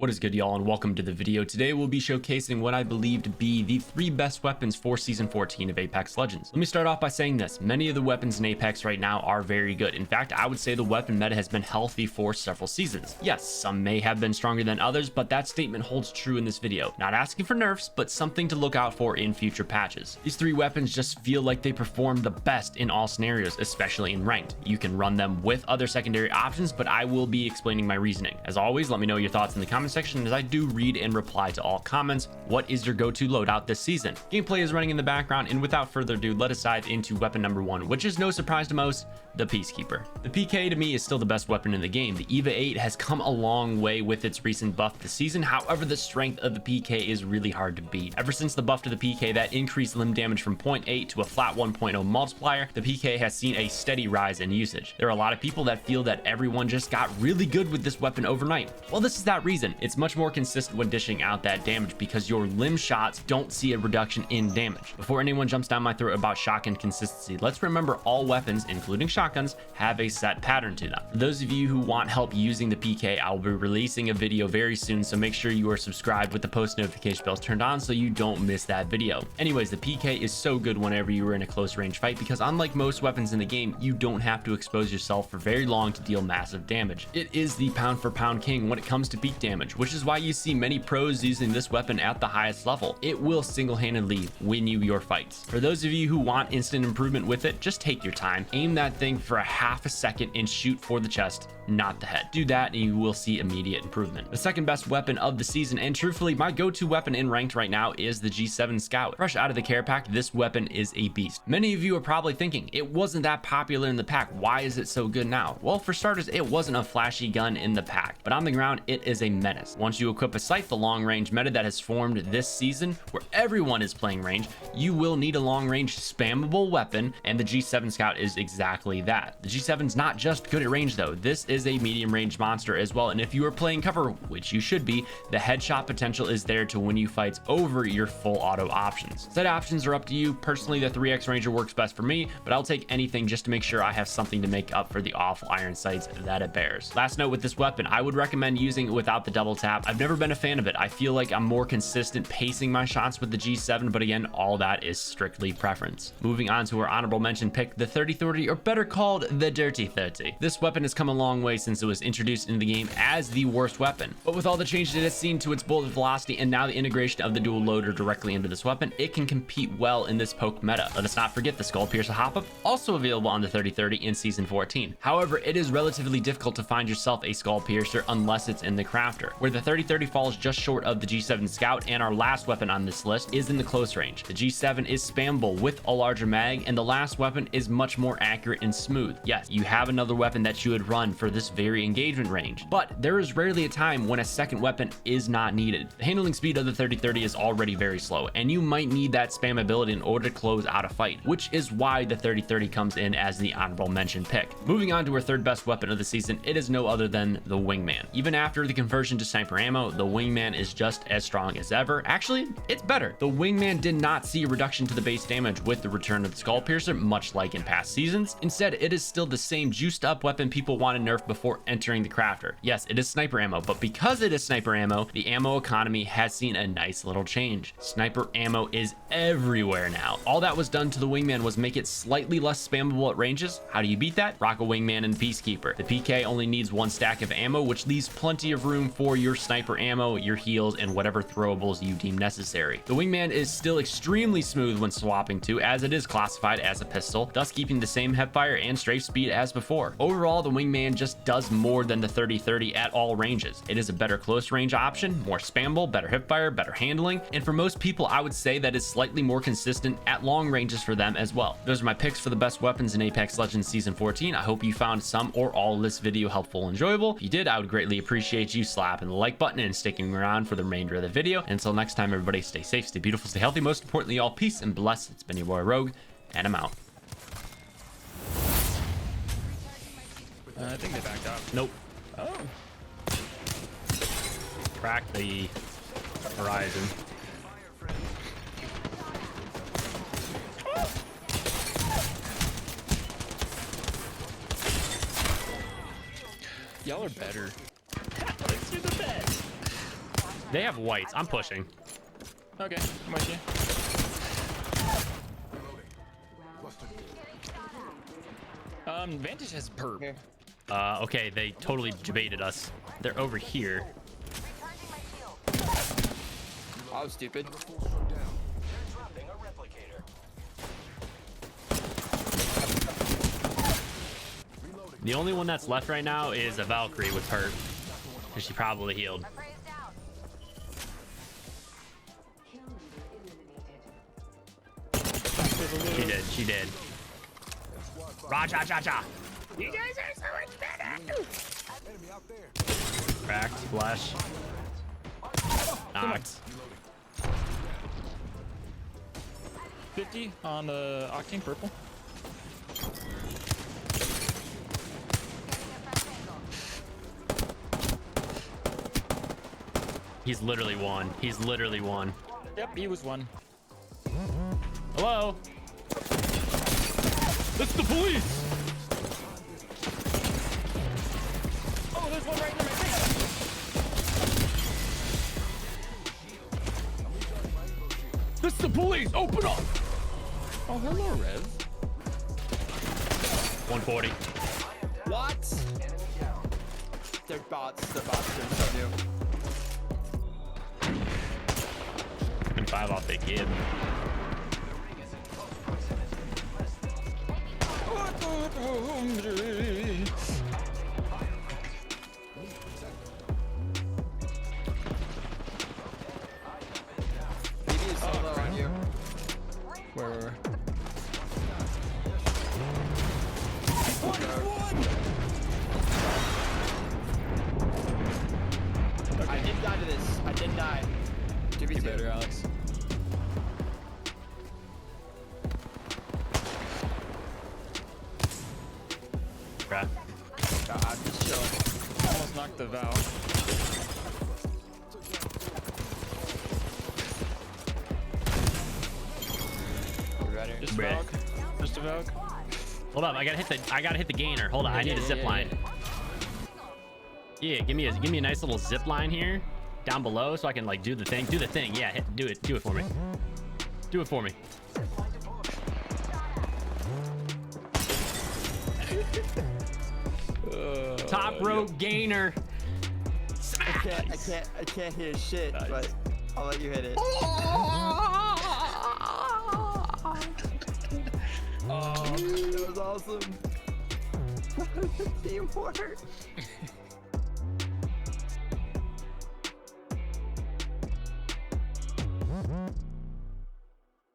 What is good, y'all, and welcome to the video. Today we'll be showcasing what I believe to be the 3 best weapons for Season 14 of Apex Legends. Let me start off by saying this. Many of the weapons in Apex right now are very good. In fact, I would say the weapon meta has been healthy for several seasons. Yes, some may have been stronger than others, but that statement holds true in this video. Not asking for nerfs, but something to look out for in future patches. These 3 weapons just feel like they perform the best in all scenarios, especially in ranked. You can run them with other secondary options, but I will be explaining my reasoning. As always, let me know your thoughts in the comment section, as I do read and reply to all comments. What is your go-to loadout this season? Gameplay is running in the background, and without further ado, let us dive into weapon number 1, which is no surprise to most, the Peacekeeper. The PK to me is still the best weapon in the game. The EVA 8 has come a long way with its recent buff this season. However, the strength of the PK is really hard to beat. Ever since the buff to the PK that increased limb damage from 0.8 to a flat 1.0 multiplier, the PK has seen a steady rise in usage. There are a lot of people that feel that everyone just got really good with this weapon overnight. Well, this is that reason. It's much more consistent when dishing out that damage because your limb shots don't see a reduction in damage. Before anyone jumps down my throat about shotgun consistency, let's remember all weapons, including shotguns, have a set pattern to them. For those of you who want help using the PK, I will be releasing a video very soon, so make sure you are subscribed with the post notification bells turned on so you don't miss that video. Anyways, the PK is so good whenever you are in a close range fight because unlike most weapons in the game, you don't have to expose yourself for very long to deal massive damage. It is the pound for pound king when it comes to peak damage, which is why you see many pros using this weapon at the highest level. It will single-handedly win you your fights. For those of you who want instant improvement with it, just take your time, aim that thing for a half a second and shoot for the chest, not the head. Do that and you will see immediate improvement. The second best weapon of the season, and truthfully my go-to weapon in ranked right now, is the G7 Scout. Fresh out of the care pack, this weapon is a beast. Many of you are probably thinking, it wasn't that popular in the pack, why is it so good now? Well, for starters, it wasn't a flashy gun in the pack, but on the ground it is a menace. Once you equip a sight, the long range meta that has formed this season where everyone is playing range, you will need a long range spammable weapon, and the G7 Scout is exactly that. The G7's not just good at range though, this is a medium range monster as well, and if you are playing cover, which you should be, the headshot potential is there to win you fights over your full auto options. Set options are up to you. Personally, the 3x ranger works best for me, but I'll take anything just to make sure I have something to make up for the awful iron sights that it bears. Last note with this weapon, I would recommend using it without the double tap. I've never been a fan of it. I feel like I'm more consistent pacing my shots with the G7, but again, all that is strictly preference. Moving on to our honorable mention pick, the 3030, or better called the Dirty 30. This weapon has come a long way since it was introduced into the game as the worst weapon, but with all the changes it has seen to its bullet velocity and now the integration of the dual loader directly into this weapon, it can compete well in this poke meta. Let us not forget the Skull Piercer hop-up, also available on the 3030 in Season 14. However, it is relatively difficult to find yourself a Skull Piercer unless it's in the crafter, where the 3030 falls just short of the G7 Scout, and our last weapon on this list is in the close range. The G7 is spammable with a larger mag, and the last weapon is much more accurate and smooth. Yes, you have another weapon that you would run for this very engagement range, but there is rarely a time when a second weapon is not needed. The handling speed of the 3030 is already very slow, and you might need that spam ability in order to close out a fight, which is why the 3030 comes in as the honorable mention pick. Moving on to our third best weapon of the season, it is no other than the Wingman. Even after the conversion to sniper ammo, the Wingman is just as strong as ever. Actually, it's better. The Wingman did not see a reduction to the base damage with the return of the Skull Piercer, much like in past seasons. Instead, it is still the same juiced up weapon people want to nerf before entering the crafter. Yes, it is sniper ammo, but because it is sniper ammo, the ammo economy has seen a nice little change. Sniper ammo is everywhere now. All that was done to the Wingman was make it slightly less spammable at ranges. How do you beat that? Rock a Wingman and Peacekeeper. The PK only needs 1 stack of ammo, which leaves plenty of room for your sniper ammo, your heals, and whatever throwables you deem necessary. The Wingman is still extremely smooth when swapping to, as it is classified as a pistol, thus keeping the same hipfire and strafe speed as before. Overall, the Wingman just does more than the 3030 at all ranges. It is a better close range option, more spammable, better hipfire, better handling, and for most people, I would say that is slightly more consistent at long ranges for them as well. Those are my picks for the best weapons in Apex Legends Season 14. I hope you found some or all of this video helpful and enjoyable. If you did, I would greatly appreciate you slapping the like button and sticking around for the remainder of the video. And until next time, everybody, stay safe, stay beautiful, stay healthy. Most importantly, all peace and bless. It's been your boy Rogue, and I'm out. I think they backed up. Nope. Oh. Crack the horizon. Y'all are better. Alex, you're the best. They have whites. I'm pushing. Okay, I'm with you. Vantage has perp. Here. Okay, they totally debated us. They're over here. I was stupid. The only one that's left right now is a Valkyrie with hurt, because she probably healed. She did. She did. Raja, cha, cha. You guys are so much better. Cracked. Flash. Knocked. 50 on the Octane purple. He's literally one. He's literally one. Yep, he was one. Hello? It's the police! Oh, there's one right in my face. This is the police! Open up! Oh, hello, Rev. 140. What? They're bots. They're bots. They're so new. And 5 off that kid. Maybe it's solo on you. Where? I did die to this. I did die. You better, Alex. Crap. I'm just chilling. Almost knocked the Val. You ready? Just Bruh. Valk. Just a Valk. Hold up, I gotta hit the gainer. Hold on, I need a zip line. Yeah, give me a nice little zip line here, down below, so I can like do the thing. Do the thing. Yeah, do it for me. Do it for me. Top rope gainer. I can't hear shit, Nice. but I'll let you hit it. Oh, That was awesome. Teamwork.